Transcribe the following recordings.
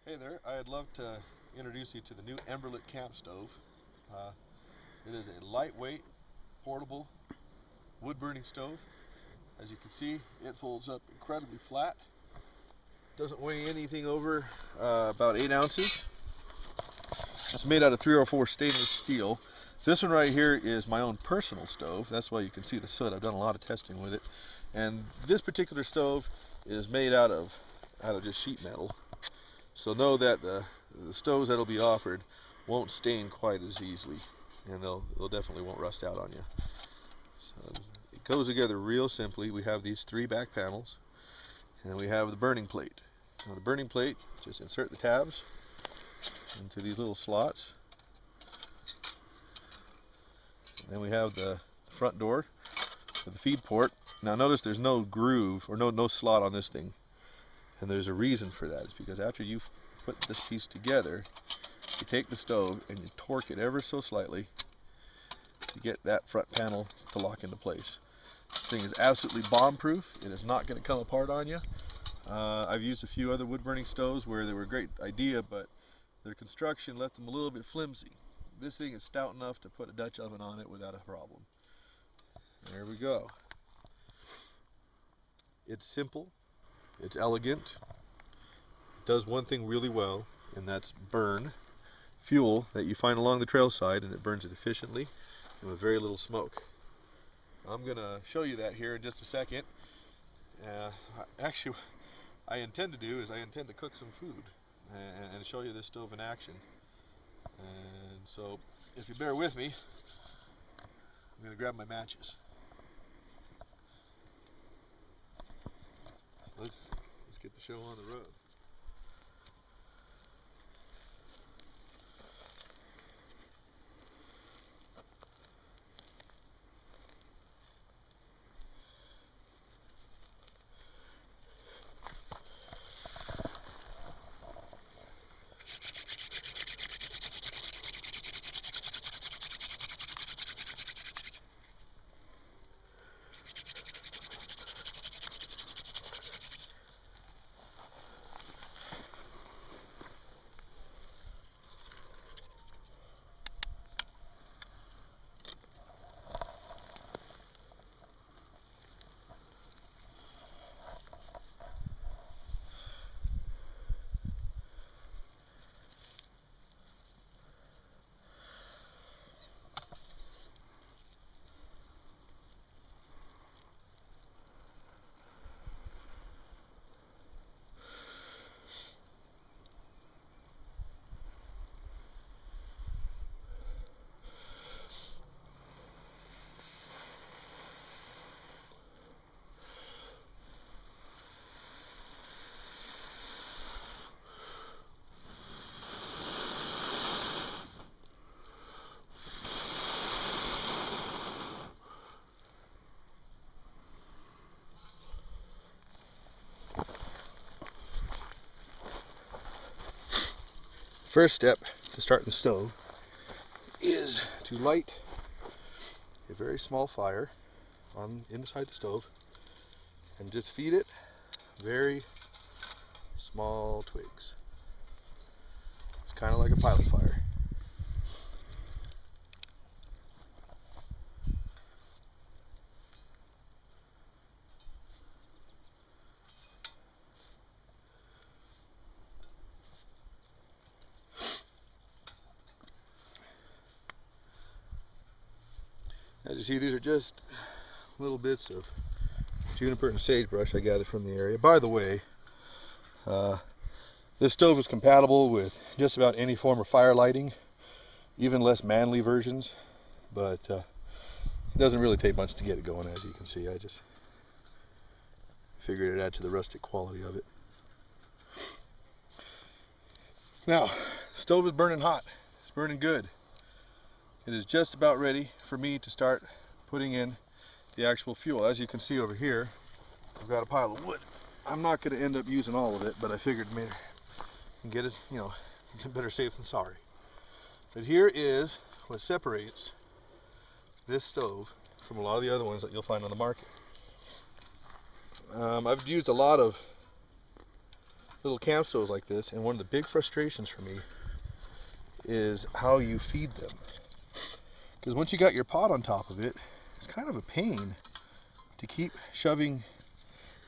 Hey there, I'd love to introduce you to the new Emberlit camp stove. Uh, it is a lightweight, portable, wood-burning stove. As you can see, it folds up incredibly flat. Doesn't weigh anything over about 8 ounces. It's made out of 304 stainless steel. This one right here is my own personal stove. That's why you can see the soot. I've done a lot of testing with it. And this particular stove is made out of just sheet metal. So know that the stoves that'll be offered won't stain quite as easily, and they'll definitely won't rust out on you. So it goes together real simply. We have these 3 back panels, and then we have the burning plate. Now the burning plate, just insert the tabs into these little slots. And then we have the front door with the feed port. Now notice there's no groove or no slot on this thing, and there's a reason for that. It's because after you've put this piece together, you take the stove and you torque it ever so slightly to get that front panel to lock into place. This thing is absolutely bomb-proof. It is not going to come apart on you. I've used a few other wood-burning stoves where they were a great idea, but their construction left them a little bit flimsy. This thing is stout enough to put a Dutch oven on it without a problem. There we go. It's simple. It's elegant. It does one thing really well, and that's burn fuel that you find along the trail side, and it burns it efficiently and with very little smoke. I'm going to show you that here in just a second. Actually, what I intend to do is I intend to cook some food and show you this stove in action. And so, if you bear with me, I'm going to grab my matches. So let's get the show on the road. First step to start the stove is to light a very small fire on inside the stove and just feed it very small twigs. It's kind of like a pilot fire. As you see, these are just little bits of juniper and sagebrush I gathered from the area. By the way, this stove is compatible with just about any form of fire lighting, even less manly versions, but it doesn't really take much to get it going, as you can see. I just figured it'd add to the rustic quality of it. Now, the stove is burning hot. It's burning good. It is just about ready for me to start putting in the actual fuel. As you can see over here, I've got a pile of wood. I'm not going to end up using all of it, but I figured maybe I can get it, better safe than sorry. But here is what separates this stove from a lot of the other ones that you'll find on the market. I've used a lot of little camp stoves like this, and one of the big frustrations for me is how you feed them. Because once you got your pot on top of it, it's kind of a pain to keep shoving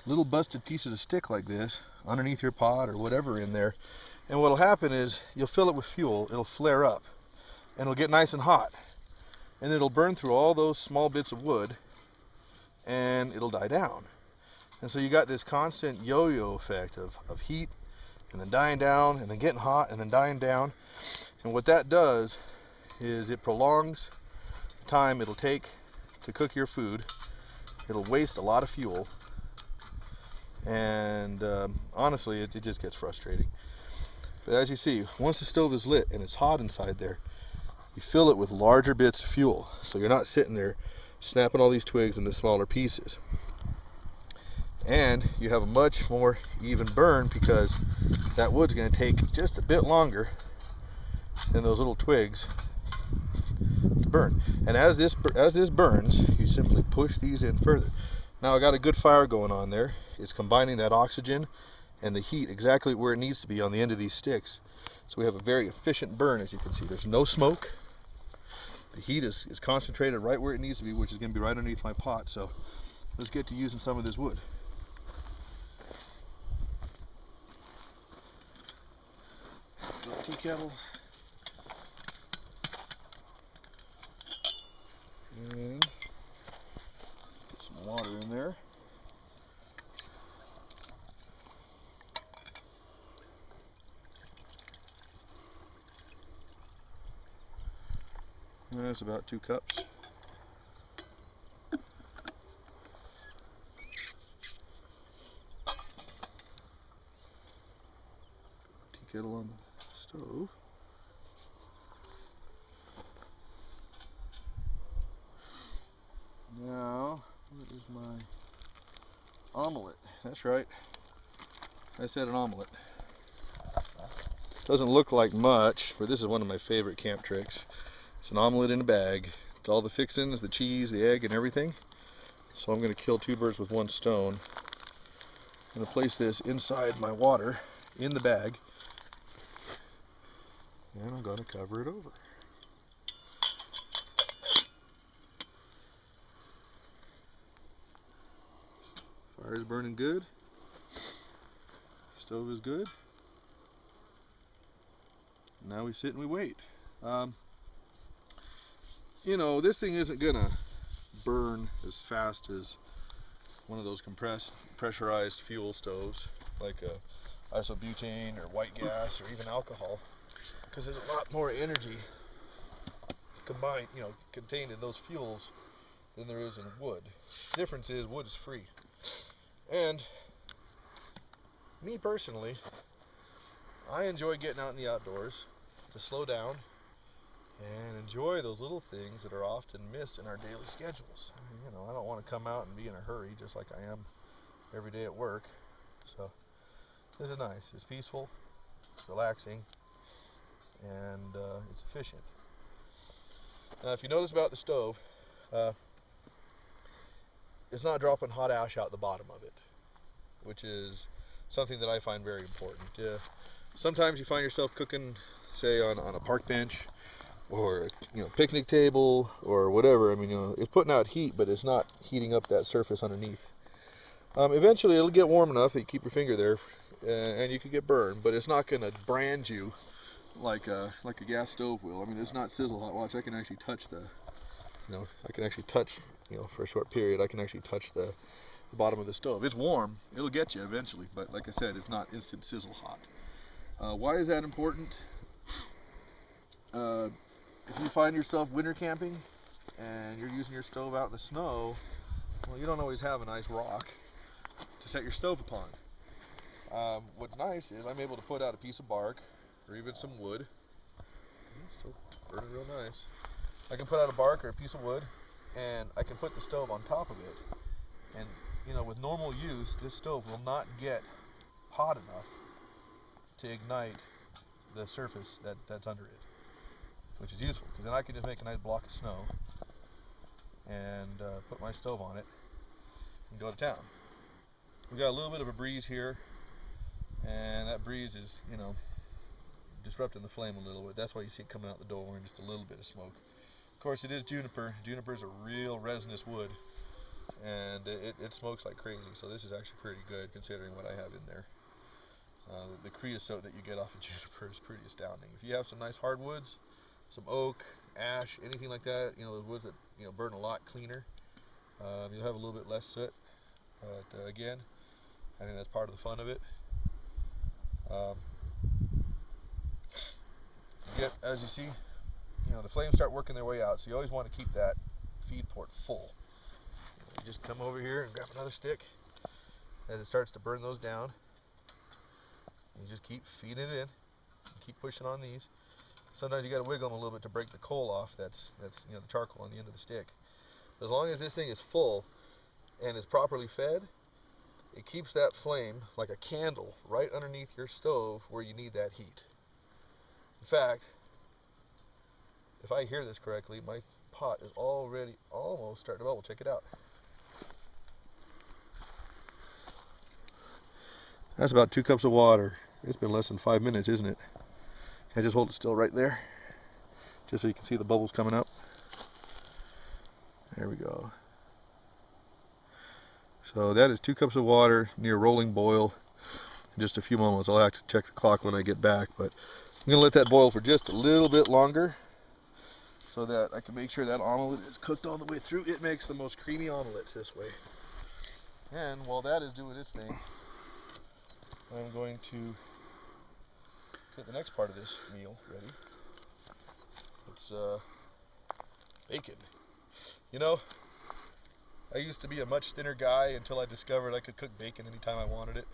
little busted pieces of stick like this underneath your pot or whatever in there. And what'll happen is you'll fill it with fuel, it'll flare up, and it'll get nice and hot. And it'll burn through all those small bits of wood, and it'll die down. And so you got this constant yo-yo effect of heat, and then dying down, and then getting hot, and then dying down. And what that does is it prolongs the time it'll take to cook your food. It'll waste a lot of fuel, and honestly, it just gets frustrating. But as you see, once the stove is lit and it's hot inside there, you fill it with larger bits of fuel, so you're not sitting there snapping all these twigs into smaller pieces. And you have a much more even burn, because that wood's going to take just a bit longer than those little twigs to burn. And as this burns, you simply push these in further. Now I got a good fire going on there. It's combining that oxygen and the heat exactly where it needs to be on the end of these sticks. So we have a very efficient burn, as you can see. There's no smoke. The heat is concentrated right where it needs to be, which is going to be right underneath my pot. So let's get to using some of this wood. Tea kettle. And put some water in there. And that's about 2 cups. Tea kettle on the stove. Now, what is my omelet? That's right. I said an omelet. Doesn't look like much, but this is one of my favorite camp tricks. It's an omelet in a bag. It's all the fixings, the cheese, the egg, and everything. So I'm going to kill 2 birds with 1 stone. I'm going to place this inside my water in the bag, and I'm going to cover it over. Fire is burning good. Stove is good. Now we sit and we wait. You know, this thing isn't gonna burn as fast as one of those pressurized fuel stoves, like a isobutane or white gas or even alcohol, because there's a lot more energy contained in those fuels than there is in wood. The difference is wood is free. And me personally, I enjoy getting out in the outdoors to slow down and enjoy those little things that are often missed in our daily schedules. You know, I don't want to come out and be in a hurry just like I am every day at work. So this is nice. It's peaceful, it's relaxing, and it's efficient. Now, if you notice about the stove, it's not dropping hot ash out the bottom of it, which is something that I find very important. Sometimes you find yourself cooking, say, on a park bench, or picnic table, or whatever. I mean, it's putting out heat, but it's not heating up that surface underneath. Eventually, it'll get warm enough that you keep your finger there, and you can get burned, but it's not going to brand you like a gas stove will. I mean, it's not sizzle hot. Watch, I can actually touch for a short period, I can actually touch the bottom of the stove. It's warm. It'll get you eventually, but like I said, it's not instant sizzle hot. Why is that important? If you find yourself winter camping and you're using your stove out in the snow, well, you don't always have a nice rock to set your stove upon. What's nice is I'm able to put out a piece of bark or even some wood. It's still burning real nice. I can put out a bark or a piece of wood, and I can put the stove on top of it. And with normal use, this stove will not get hot enough to ignite the surface that's under it, which is useful, because then I can just make a nice block of snow and put my stove on it and go to town. We got a little bit of a breeze here, and that breeze is, you know, disrupting the flame a little bit. That's why you see it coming out the door and just a little bit of smoke. Of course, it is juniper. Juniper is a real resinous wood, and it smokes like crazy. So this is actually pretty good considering what I have in there. The creosote that you get off of juniper is pretty astounding. If you have some nice hardwoods, some oak, ash, anything like that, you know, those woods that, you know, burn a lot cleaner, you'll have a little bit less soot. But again, I think that's part of the fun of it. As you see, you know, the flames start working their way out, so you always want to keep that feed port full. You just come over here and grab another stick as it starts to burn those down. You just keep feeding it in, keep pushing on these. Sometimes you got to wiggle them a little bit to break the coal off. That's you know, the charcoal on the end of the stick. As long as this thing is full and is properly fed, it keeps that flame like a candle right underneath your stove where you need that heat. In fact, if I hear this correctly, my pot is already almost starting to bubble. Check it out. That's about 2 cups of water. It's been less than 5 minutes, isn't it? I just hold it still right there, just so you can see the bubbles coming up. There we go. So that is 2 cups of water near rolling boil. In just a few moments, I'll have to check the clock when I get back, but I'm going to let that boil for just a little bit longer so that I can make sure that omelet is cooked all the way through. It makes the most creamy omelets this way. And while that is doing its thing, I'm going to get the next part of this meal ready. It's bacon. You know, I used to be a much thinner guy until I discovered I could cook bacon anytime I wanted it.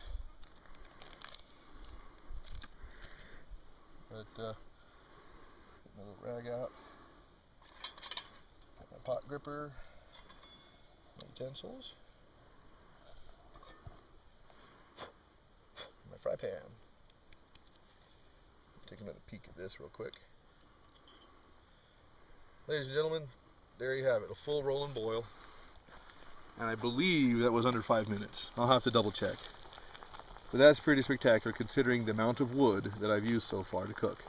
But get my little rag out, get my pot gripper, my utensils, my fry pan. Take another peek at this real quick. Ladies and gentlemen, there you have it, a full rolling boil. And I believe that was under 5 minutes. I'll have to double check. But that's pretty spectacular considering the amount of wood that I've used so far to cook.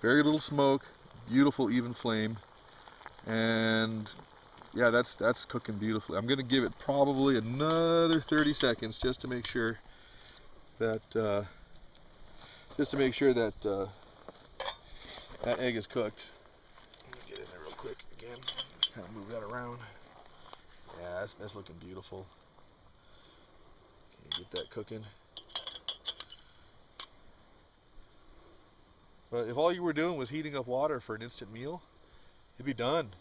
Very little smoke, beautiful even flame, and yeah, that's cooking beautifully. I'm going to give it probably another 30 seconds just to make sure that that egg is cooked. Let me get in there real quick again. Just kind of move that around. Yeah, that's looking beautiful. Okay, get that cooking. But if all you were doing was heating up water for an instant meal, it'd be done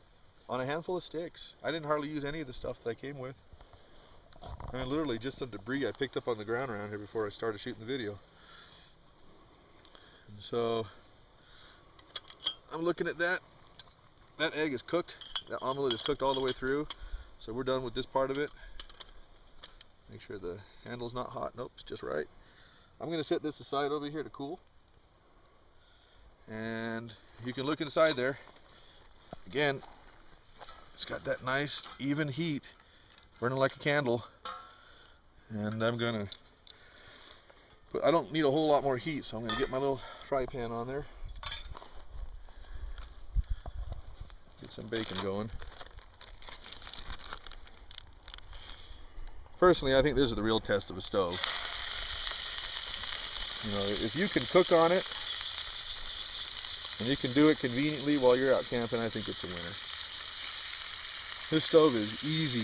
on a handful of sticks. I didn't hardly use any of the stuff that I came with. I mean, literally just some debris I picked up on the ground around here before I started shooting the video. And so I'm looking at that. That egg is cooked. That omelet is cooked all the way through. So we're done with this part of it. Make sure the handle's not hot. Nope, it's just right. I'm going to set this aside over here to cool. And you can look inside there. Again, it's got that nice even heat, burning like a candle. And I'm going to I don't need a whole lot more heat, so I'm going to get my little fry pan on there. Get some bacon going. Personally, I think this is the real test of a stove. You know, if you can cook on it, and you can do it conveniently while you're out camping, I think it's a winner. This stove is easy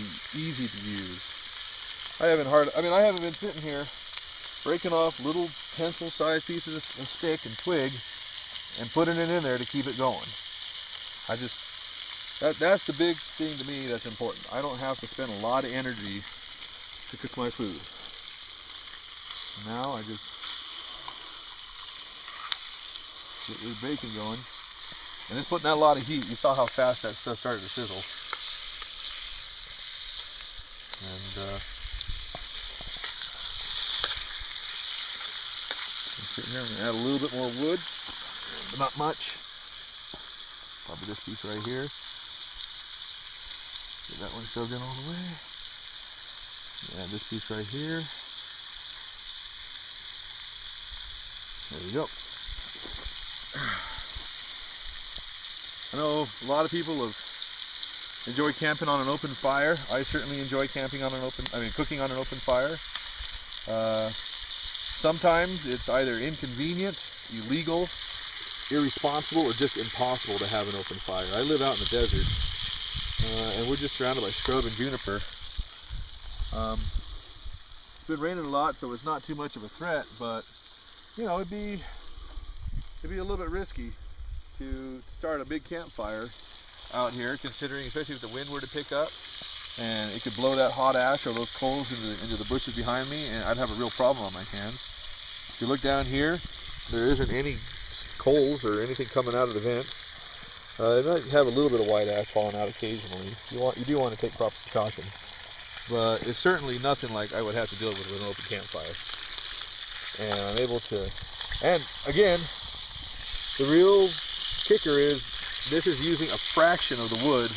to use. I haven't been sitting here breaking off little pencil-sized pieces of stick and twig and putting it in there to keep it going. That's the big thing to me that's important. I don't have to spend a lot of energy to cook my food. Now I just get this bacon going. And it's putting out a lot of heat. You saw how fast that stuff started to sizzle. And sitting here, I'm going to add a little bit more wood, but not much. Probably this piece right here. Get that one shoved in all the way. Add this piece right here. There you go. I know a lot of people enjoy camping on an open fire. I certainly enjoy cooking on an open fire. Sometimes it's either inconvenient, illegal, irresponsible, or just impossible to have an open fire. I live out in the desert, and we're just surrounded by scrub and juniper. It's been raining a lot, so it's not too much of a threat, but you know, it'd be a little bit risky to start a big campfire out here, considering, especially if the wind were to pick up, and it could blow that hot ash or those coals into the bushes behind me, and I'd have a real problem on my hands. If you look down here, there isn't any coals or anything coming out of the vents. It might have a little bit of white ash falling out occasionally. You do want to take proper precaution, but it's certainly nothing like I would have to deal with an open campfire. And I'm able to, and again, the real kicker is this is using a fraction of the wood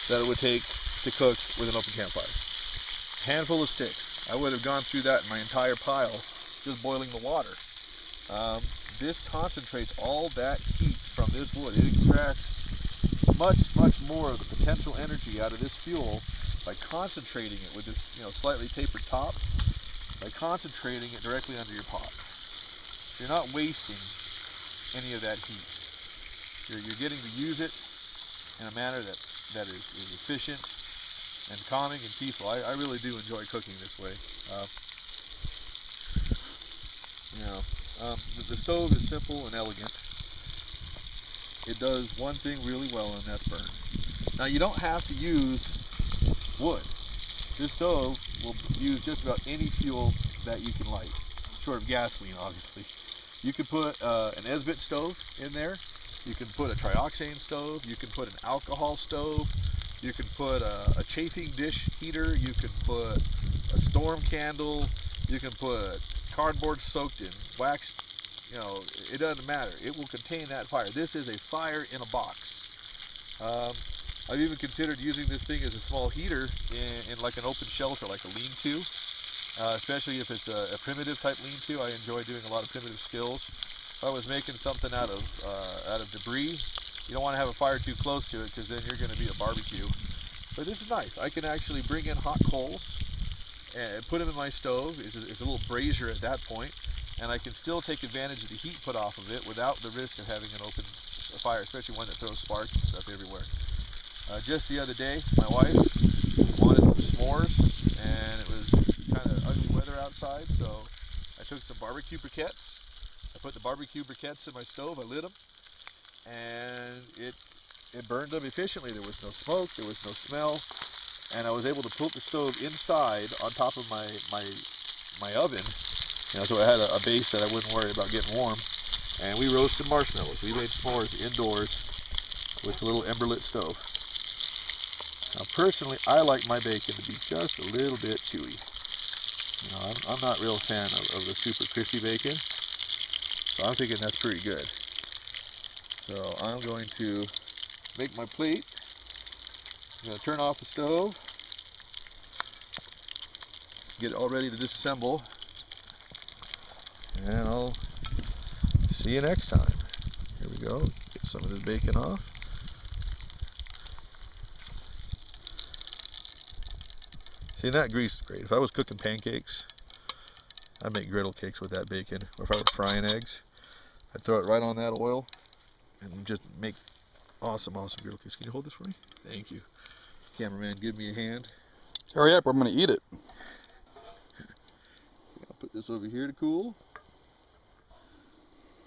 that it would take to cook with an open campfire. A handful of sticks. I would have gone through that in my entire pile just boiling the water. This concentrates all that heat from this wood. It extracts much more of the potential energy out of this fuel by concentrating it with this, slightly tapered top, by concentrating it directly under your pot. You're not wasting any of that heat. You're getting to use it in a manner that is efficient and calming and peaceful. I really do enjoy cooking this way. The stove is simple and elegant. It does one thing really well, and that's burn. Now, you don't have to use wood. This stove will use just about any fuel that you can light, short of gasoline, obviously. You could put an Esbit stove in there. You can put a trioxane stove. You can put an alcohol stove. You can put a chafing dish heater. You can put a storm candle. You can put cardboard soaked in wax. It doesn't matter. It will contain that fire. This is a fire in a box. I've even considered using this thing as a small heater in like an open shelter, like a lean-to, especially if it's a primitive type lean-to. I enjoy doing a lot of primitive skills. If I was making something out of debris, you don't want to have a fire too close to it, because then you're going to be a barbecue. But this is nice. I can actually bring in hot coals and put them in my stove. It's a little brazier at that point, and I can still take advantage of the heat put off of it without the risk of having an open fire, especially one that throws sparks and stuff everywhere. Just the other day, my wife wanted some s'mores, and it was kind of ugly weather outside, so I took some barbecue briquettes. I put the barbecue briquettes in my stove, I lit them, and it burned them efficiently. There was no smoke, there was no smell, and I was able to put the stove inside on top of my oven, so I had a base that I wouldn't worry about getting warm. And we roasted marshmallows. We made s'mores indoors with the little Emberlit stove. Now, personally, I like my bacon to be just a little bit chewy. I'm not a real fan of the super crispy bacon, so I'm thinking that's pretty good. So I'm going to make my plate. I'm going to turn off the stove, get it all ready to disassemble, and I'll see you next time. Here we go. Get some of this bacon off. See, that grease is great. If I was cooking pancakes, I'd make griddle cakes with that bacon. Or if I were frying eggs, I'd throw it right on that oil and just make awesome griddle cakes. Can you hold this for me? Thank you. Cameraman, give me a hand. Hurry up, I'm going to eat it. I'll put this over here to cool.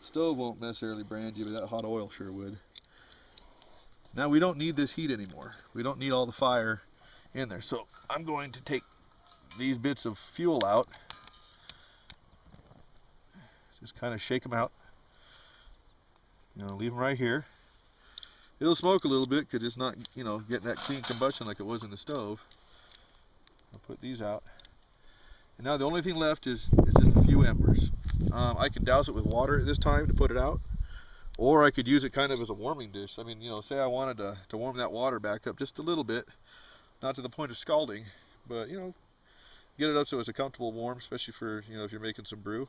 Stove won't necessarily brand you, but that hot oil sure would. Now we don't need this heat anymore. We don't need all the fire in there. So I'm going to take these bits of fuel out. Just kind of shake them out. Leave them right here. It'll smoke a little bit because it's not, getting that clean combustion like it was in the stove. I'll put these out. And now the only thing left is just a few embers. I can douse it with water at this time to put it out, or I could use it kind of as a warming dish. I mean, say I wanted to warm that water back up just a little bit, not to the point of scalding, but get it up so it's a comfortable warm, especially for if you're making some brew.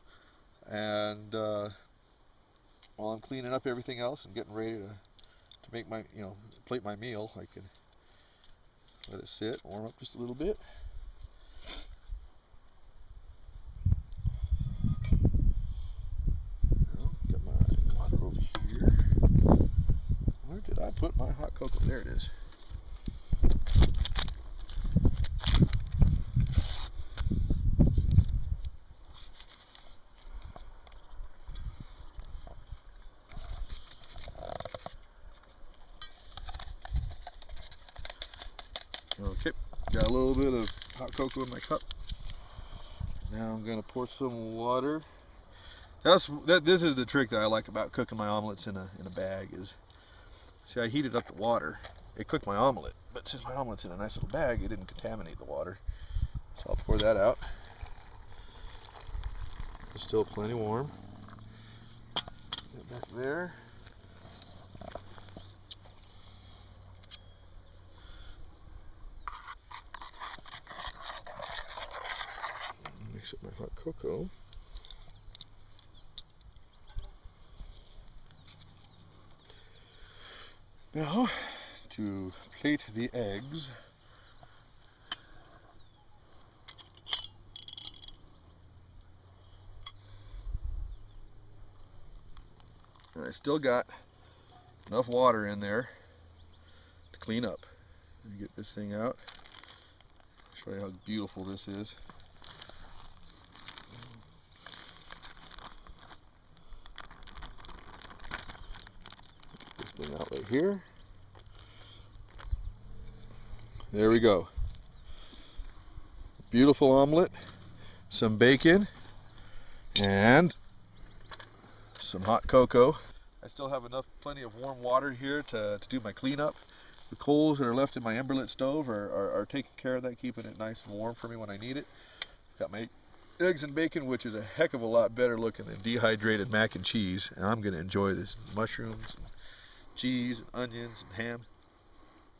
And while I'm cleaning up everything else and getting ready to make my, plate my meal, I can let it sit, warm up just a little bit. Got my water over here. Where did I put my hot cocoa? There it is. Okay, got a little bit of hot cocoa in my cup. Now I'm gonna pour some water. This is the trick that I like about cooking my omelets in a bag is, see, I heated up the water. It cooked my omelet, but since my omelet's in a nice little bag, it didn't contaminate the water. So I'll pour that out. It's still plenty warm. Get back there. Mix up my hot cocoa. Now, to plate the eggs. And I still got enough water in there to clean up. Let me get this thing out. Show you how beautiful this is. Get this thing out right here. There we go. Beautiful omelet, some bacon, and some hot cocoa. I still have plenty of warm water here to do my cleanup. The coals that are left in my Emberlit stove are taking care of that, keeping it nice and warm for me when I need it. Got my eggs and bacon, which is a heck of a lot better looking than dehydrated mac and cheese, and I'm going to enjoy this. Mushrooms, and cheese, and onions, and ham.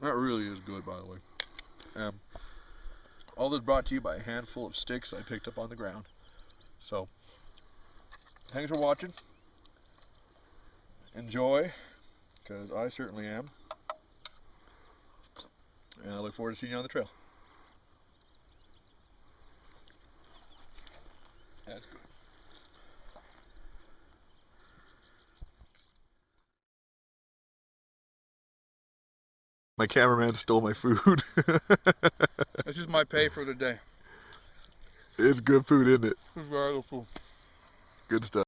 That really is good, by the way. All this brought to you by a handful of sticks I picked up on the ground. So, thanks for watching. Enjoy, because I certainly am. And I look forward to seeing you on the trail. That's good. My cameraman stole my food. This is my pay for the day. It's good food, isn't it? It's very good food. Good stuff.